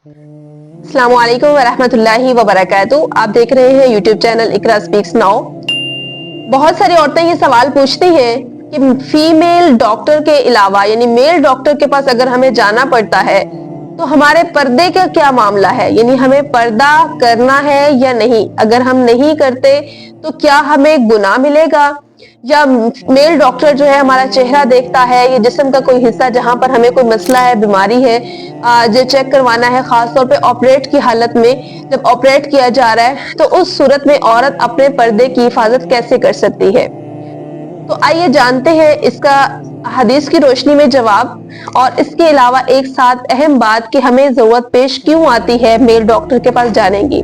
अस्सलामु अलैकुम वरहमतुल्लाहि वबरकातुहू। आप देख रहे हैं यूट्यूब चैनल इकरा स्पीक्स नाउ। बहुत सारी औरतें ये सवाल पूछती हैं कि फीमेल डॉक्टर के अलावा यानी मेल डॉक्टर के पास अगर हमें जाना पड़ता है तो हमारे पर्दे का क्या मामला है, यानी हमें पर्दा करना है या नहीं। अगर हम नहीं करते तो क्या हमें गुनाह मिलेगा, या मेल डॉक्टर जो है हमारा चेहरा देखता है या जिस्म का कोई हिस्सा जहां पर हमें कोई मसला है, बीमारी है, जो चेक करवाना है, खासतौर पे ऑपरेट की हालत में जब ऑपरेट किया जा रहा है तो उस सूरत में औरत अपने पर्दे की हिफाजत कैसे कर सकती है। तो आइए जानते हैं इसका हदीस की रोशनी में जवाब, और इसके अलावा एक साथ अहम बात कि हमें जरूरत पेश क्यों आती है मेल डॉक्टर के पास जाने की।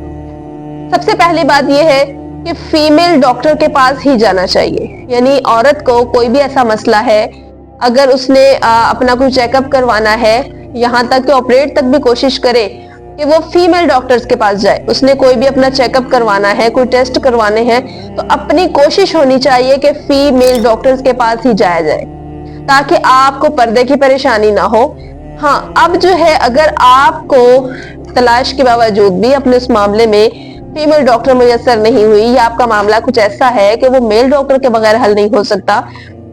सबसे पहली बात यह है कि फीमेल डॉक्टर के पास ही जाना चाहिए, यानी औरत को कोई भी ऐसा मसला है, अगर उसने अपना कोई चेकअप करवाना है, यहाँ तक कि ऑपरेट तक भी कोशिश करे कि वो फीमेल डॉक्टर्स के पास जाए। उसने कोई भी अपना चेकअप करवाना है, कोई टेस्ट करवाने हैं, तो अपनी कोशिश होनी चाहिए कि फीमेल डॉक्टर्स के पास ही जाया जाए ताकि आपको पर्दे की परेशानी ना हो। हाँ, अब जो है अगर आपको तलाश के बावजूद भी अपने उस मामले में फीमेल डॉक्टर मुयस्सर नहीं हुई, या आपका मामला कुछ ऐसा है कि वो मेल डॉक्टर के बगैर हल नहीं हो सकता,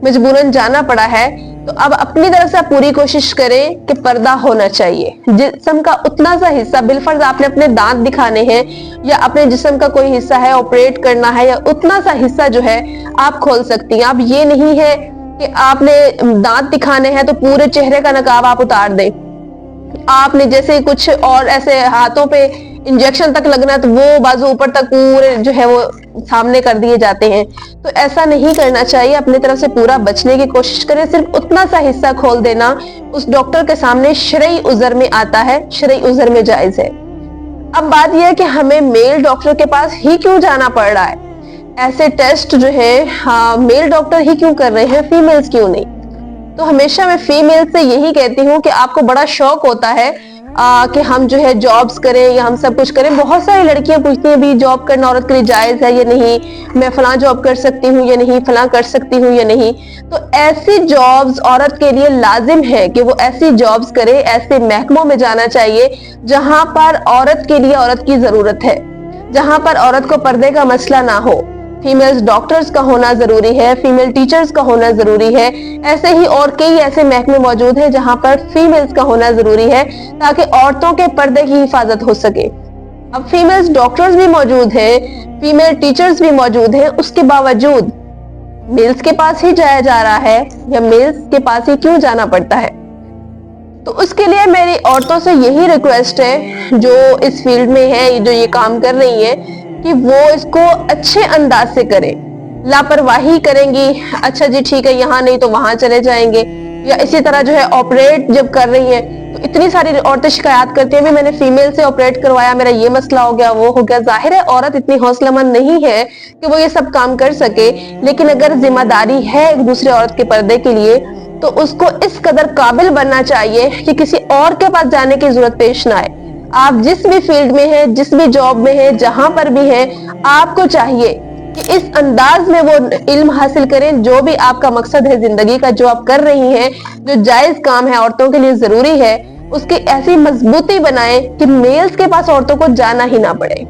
मजबूरन जाना पड़ा है, तो अब अपनी तरफ से पूरी कोशिश करें कि पर्दा होना चाहिए। जिस्म का उतना सा हिस्सा, बिलफर्ज आपने अपने दांत दिखाने हैं या अपने जिस्म का कोई हिस्सा है ऑपरेट करना है, या उतना सा हिस्सा जो है आप खोल सकती हैं। अब ये नहीं है कि आपने दांत दिखाने हैं तो पूरे चेहरे का नकाब आप उतार दें। आपने जैसे कुछ और ऐसे हाथों पे इंजेक्शन तक लगना है तो वो बाजू ऊपर तक पूरे जो है वो सामने कर दिए जाते हैं, तो ऐसा नहीं करना चाहिए। अपनी तरफ से पूरा बचने की कोशिश करें। सिर्फ उतना सा हिस्सा खोल देना उस डॉक्टर के सामने शरई उज़र में आता है, शरई उज़र में जायज है। अब बात यह है कि हमें मेल डॉक्टर के पास ही क्यों जाना पड़ रहा है। ऐसे टेस्ट जो है मेल डॉक्टर ही क्यों कर रहे हैं, फीमेल्स क्यों नहीं। तो हमेशा मैं फीमेल से यही कहती हूँ कि आपको बड़ा शौक होता है कि हम जो है जॉब्स करें या हम सब कुछ करें। बहुत सारी लड़कियां पूछती हैं भी जॉब करना औरत के लिए जायज है या नहीं, मैं फलां जॉब कर सकती हूँ या नहीं, फलां कर सकती हूँ या नहीं। तो ऐसी जॉब्स औरत के लिए लाजिम है कि वो ऐसी जॉब्स करे, ऐसे महकमों में जाना चाहिए जहां पर औरत के लिए औरत की जरूरत है, जहां पर औरत को पर्दे का मसला ना हो। फीमेल डॉक्टर्स का होना जरूरी है, फीमेल टीचर्स का होना जरूरी है। ऐसे ही और कई ऐसे महकमे मौजूद हैं जहां पर फीमेल्स का होना जरूरी है ताकि औरतों के पर्दे की हिफाजत हो सके। अब फीमेल डॉक्टर्स भी मौजूद हैं, फीमेल टीचर्स भी मौजूद हैं, उसके बावजूद मेल्स के पास ही जाया जा रहा है, या मेल्स के पास ही क्यों जाना पड़ता है। तो उसके लिए मेरी औरतों से यही रिक्वेस्ट है जो इस फील्ड में है, जो ये काम कर रही है, कि वो इसको अच्छे अंदाज से करें। लापरवाही करेंगी, अच्छा जी ठीक है यहाँ नहीं तो वहां चले जाएंगे, या इसी तरह जो है ऑपरेट जब कर रही है तो इतनी सारी औरतें शिकायत करती हैं, मैंने फीमेल से ऑपरेट करवाया, मेरा ये मसला हो गया, वो हो गया। जाहिर है औरत इतनी हौसलामंद नहीं है कि वो ये सब काम कर सके, लेकिन अगर जिम्मेदारी है एक दूसरे औरत के पर्दे के लिए तो उसको इस कदर काबिल बनना चाहिए कि किसी और के पास जाने की जरूरत पेश ना आए। आप जिस भी फील्ड में हैं, जिस भी जॉब में हैं, जहां पर भी हैं, आपको चाहिए कि इस अंदाज में वो इल्म हासिल करें जो भी आपका मकसद है जिंदगी का, जो आप कर रही हैं, जो जायज काम है औरतों के लिए जरूरी है, उसकी ऐसी मजबूती बनाएं कि मेल्स के पास औरतों को जाना ही ना पड़े।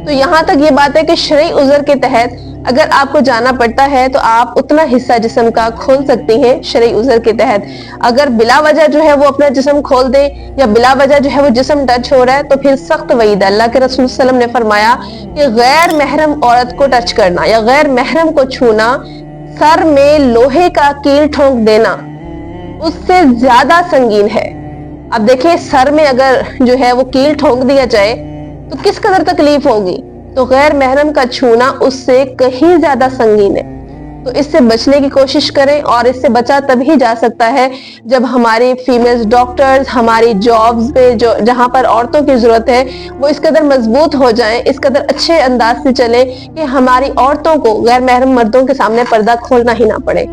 तो यहाँ तक ये बात है कि शरई उज़र के तहत अगर आपको जाना पड़ता है तो आप उतना हिस्सा जिस्म का खोल सकती हैं शरई उज़र के तहत। अगर बिला वजह जो है वो अपना जिस्म खोल दे, या बिला वजह जो है वो जिस्म टच हो रहा है, तो फिर सख्त वईद है। अल्लाह के रसूल सल्लल्लाहु अलैहि वसल्लम ने फरमाया कि गैर महरम औरत को टच करना या गैर महरम को छूना, सर में लोहे का कील ठोंक देना उससे ज्यादा संगीन है। अब देखिए, सर में अगर जो है वो कील ठोंक दिया जाए तो किस कदर तकलीफ होगी, तो गैर महरम का छूना उससे कहीं ज्यादा संगीन है। तो इससे बचने की कोशिश करें, और इससे बचा तभी जा सकता है जब हमारी फीमेल डॉक्टर्स हमारी जॉब्स पे जो जहां पर औरतों की जरूरत है वो इस कदर मजबूत हो जाएं, इस कदर अच्छे अंदाज से चले कि हमारी औरतों को गैर महरम मर्दों के सामने पर्दा खोलना ही ना पड़े।